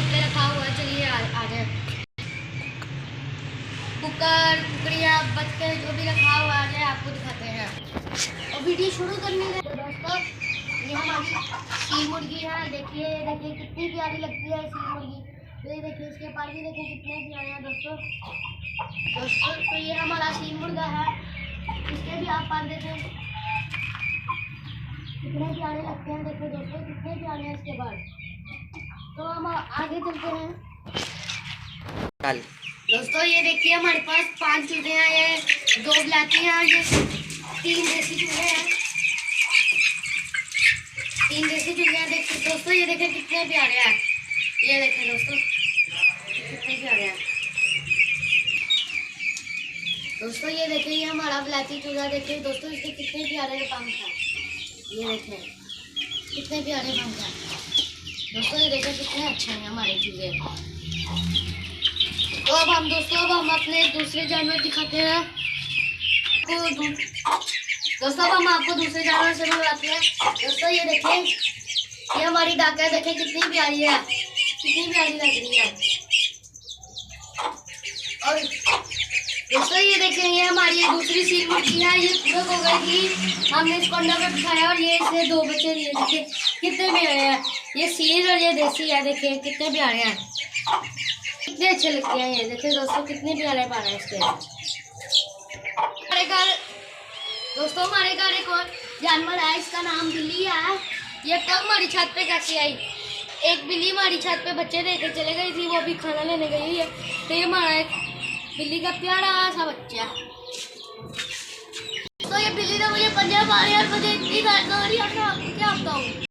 छत पे रखा हुआ है। चलिए आ जाए। कुकर कुकड़िया बच्चे जो भी रखा हुआ आ जाए, आपको दिखाते हैं। और वीडियो शुरू करने के दोस्तों, ये हमारी सी मुर्गी है। देखिए देखिए कितनी प्यारी लगती है सी मुर्गी। तो ये देखिए इसके पर भी देखिए कितने प्यारे हैं दोस्तों। तो ये हमारा सी मुर्गा है। इसके भी आप पर देखें कितने प्यारे लगते हैं। देखो दोस्तों कितने प्यारे हैं इसके बाल। तो हम आगे चलते हैं। दोस्तों ये देखिए हमारे पास 5 चूजे हैं। ये 2 ब्लैकी हैं, ये 3 देसी चूजे हैं। 3 देसी चूजे हैं। देखिए दोस्तों ये देखिए कितने प्यारे हैं। ये देखिए दोस्तों कितने प्यारे हैं। दोस्तों ये देखिए ये हमारा ब्लैकी चूजा। देखिए दोस्तों इसके कितने प्यारे पंख हैं। ये देखिए कितने प्यारे पंख हैं दोस्तों। ये देखिए कितने अच्छे हैं हमारे चूजे। तो अब हम अपने दूसरे जानवर दिखाते हैं। दोस्तों अब हम आपको दूसरे जानवर से मिलवाते हैं। दोस्तों ये देखिए ये हमारी डाका है। देखिए कितनी प्यारी है, कितनी प्यारी लग रही है। और दोस्तों ये देखें ये हमारी दूसरी सील मुर्गी है। ये पूरा हो गई थी, हमने इसको अंडा पर बिठाया और ये इसने 2 बच्चे दिए। देखिए कितने प्यारे हैं। ये सील और ये देसी है। देखिए कितने प्यारे हैं, कितने अच्छे लगते हैं। ये देखिए दोस्तों कितने प्यारे पारे हैं इसके। हमारे घर दोस्तों हमारे घर एक और जानवर है, इसका नाम बिल्ली है। ये कब हमारी छत पे कैसे आई? एक बिल्ली हमारी छत पे बच्चे देकर चले गई थी, वो भी खाना लेने गई है। तो ये हमारा एक बिल्ली का प्यारा सा बच्चा। तो ये बिल्ली ने मुझे पंजा मारे और मुझे इतनी दर्द हो रही है, क्या बताऊँ।